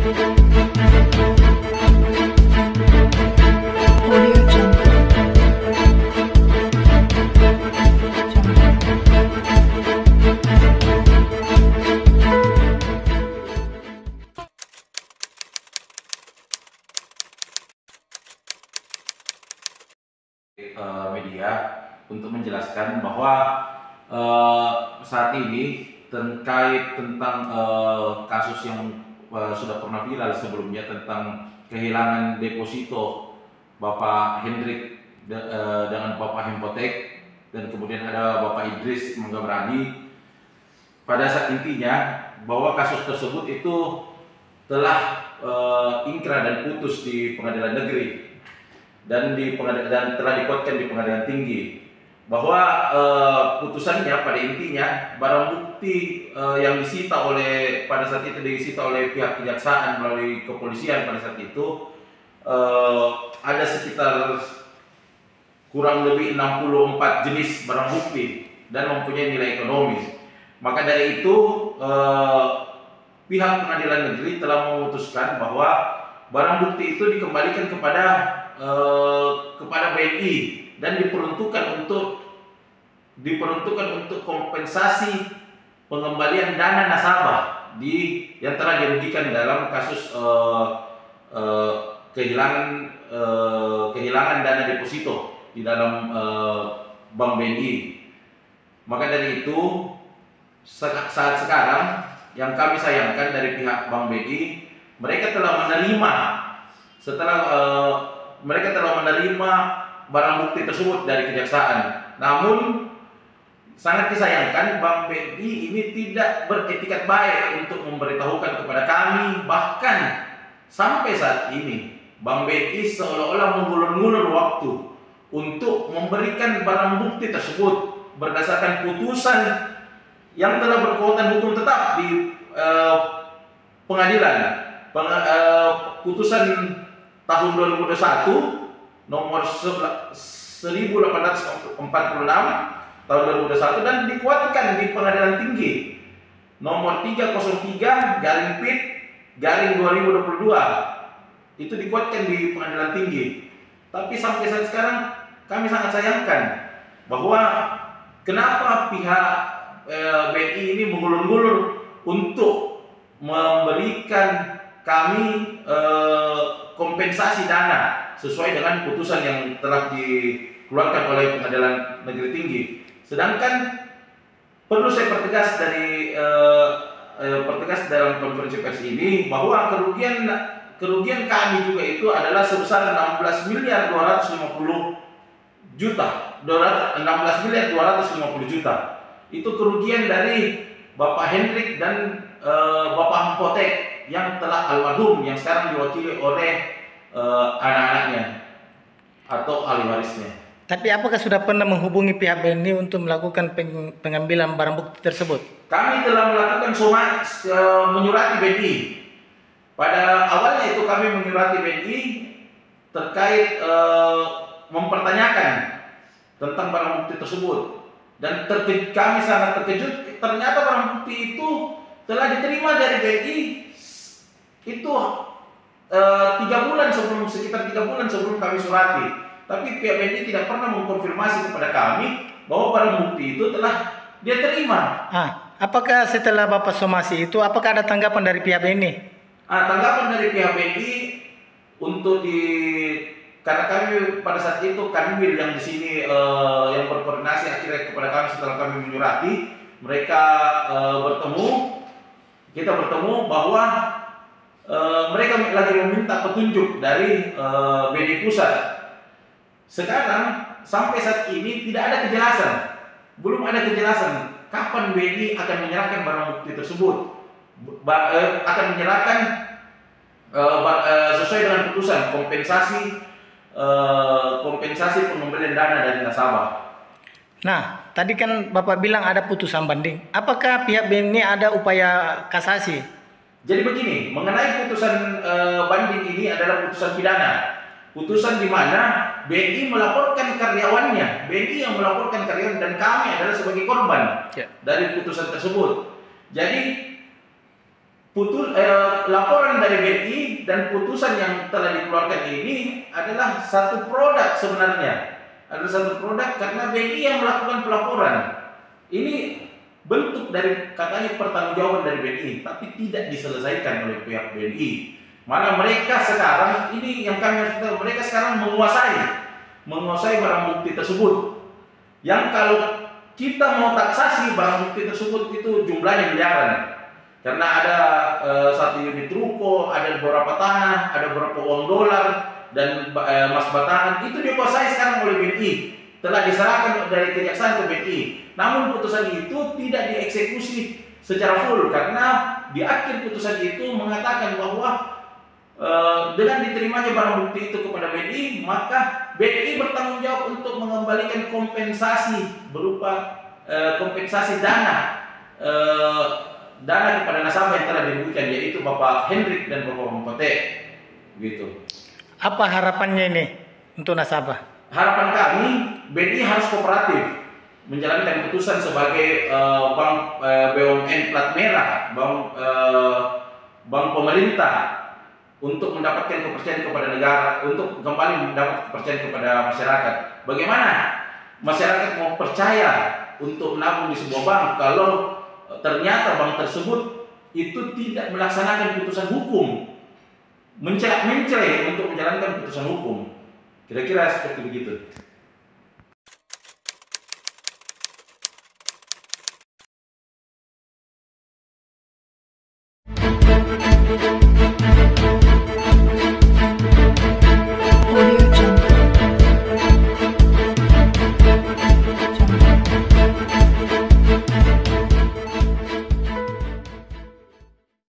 Media untuk menjelaskan bahwa saat ini terkait tentang kasus yang sudah pernah viral sebelumnya tentang kehilangan deposito Bapak Hendrik dengan Bapak Hempotek, dan kemudian ada Bapak Idris Manggabrani. Pada saat intinya bahwa kasus tersebut itu telah ingkrah dan putus di pengadilan negeri dan telah dikuatkan di pengadilan tinggi, bahwa putusannya pada intinya barang bukti yang disita pada saat itu disita oleh pihak kejaksaan melalui kepolisian pada saat itu ada sekitar kurang lebih 64 jenis barang bukti dan mempunyai nilai ekonomis. Maka dari itu pihak pengadilan negeri telah memutuskan bahwa barang bukti itu dikembalikan kepada BNI dan diperuntukkan untuk kompensasi pengembalian dana nasabah yang telah dirugikan dalam kasus kehilangan dana deposito di dalam Bank BNI. Maka dari itu saat sekarang yang kami sayangkan dari pihak Bank BNI, mereka telah menerima barang bukti tersebut dari kejaksaan. Namun sangat disayangkan Bank BNI ini tidak beretikat baik untuk memberitahukan kepada kami. Bahkan sampai saat ini Bank BNI seolah-olah mengulur-ngulur waktu untuk memberikan barang bukti tersebut berdasarkan putusan yang telah berkekuatan hukum tetap di pengadilan. Putusan tahun 2021 nomor 1846 tahun 2021 dan dikuatkan di pengadilan tinggi nomor 303/PIT/2022. Itu dikuatkan di pengadilan tinggi. Tapi sampai saat sekarang kami sangat sayangkan bahwa kenapa pihak BNI ini mengulur-ngulur untuk memberikan kami kompensasi dana sesuai dengan putusan yang telah dikeluarkan oleh Pengadilan Negeri Tinggi. Sedangkan perlu saya pertegas dalam konferensi pers ini bahwa kerugian kami juga itu adalah sebesar 16.250 juta. Itu kerugian dari Bapak Hendrik dan Bapak Hempotek yang telah almarhum, yang sekarang diwakili oleh anak-anaknya atau ahli warisnya. Tapi apakah sudah pernah menghubungi pihak BNI untuk melakukan pengambilan barang bukti tersebut? Kami telah melakukan menyurati BNI. Pada awalnya itu kami menyurati BNI terkait mempertanyakan tentang barang bukti tersebut. Dan kami sangat terkejut, ternyata barang bukti itu telah diterima dari BNI itu sekitar 3 bulan sebelum kami surati. Tapi pihak BNI tidak pernah mengkonfirmasi kepada kami bahwa barang bukti itu telah dia terima. Apakah setelah Bapak somasi itu, apakah ada tanggapan dari pihak BNI? Tanggapan dari pihak BNI karena kami pada saat itu Kanwil yang di sini yang berkoordinasi akhirnya kepada kami setelah kami menyurati, kita bertemu bahwa mereka lagi meminta petunjuk dari BNI pusat. Sekarang sampai saat ini tidak ada kejelasan, belum ada kejelasan kapan BNI akan menyerahkan barang bukti tersebut, akan menyerahkan sesuai dengan putusan kompensasi pengembalian dana dari nasabah. Nah, tadi kan Bapak bilang ada putusan banding. Apakah pihak BNI ada upaya kasasi? Jadi begini, mengenai putusan banding ini adalah putusan pidana. Putusan di mana BNI melaporkan karyawannya, BNI yang melaporkan karyawan, dan kami adalah sebagai korban dari putusan tersebut. Jadi laporan dari BNI dan putusan yang telah dikeluarkan ini adalah satu produk sebenarnya. Adalah satu produk karena BNI yang melakukan pelaporan. Ini bentuk dari katanya pertanggungjawaban dari BNI, tapi tidak diselesaikan oleh pihak BNI. Mana mereka sekarang ini yang kami harus tahu, mereka sekarang menguasai barang bukti tersebut. Yang kalau kita mau taksasi barang bukti tersebut itu jumlahnya miliaran. Karena ada 1 unit ruko, ada beberapa tanah, ada beberapa uang dolar dan emas batangan itu dikuasai sekarang oleh BNI. Telah diserahkan dari kejaksaan ke BNI. Namun putusan itu tidak dieksekusi secara full karena di akhir putusan itu mengatakan bahwa dengan diterimanya barang bukti itu kepada BNI, maka BNI bertanggung jawab untuk mengembalikan kompensasi berupa kompensasi dana kepada nasabah yang telah dirugikan, yaitu Bapak Hendrik dan Bapak Mampote. Gitu. Apa harapannya ini untuk nasabah? Harapan kami BNI harus kooperatif menjalankan putusan sebagai bank BUMN plat merah, bank pemerintah untuk mendapatkan kepercayaan kepada negara, untuk kembali mendapat kepercayaan kepada masyarakat. Bagaimana masyarakat mau percaya untuk menabung di sebuah bank kalau ternyata bank tersebut itu tidak melaksanakan putusan hukum, mencela untuk menjalankan putusan hukum. Kira-kira seperti begitu.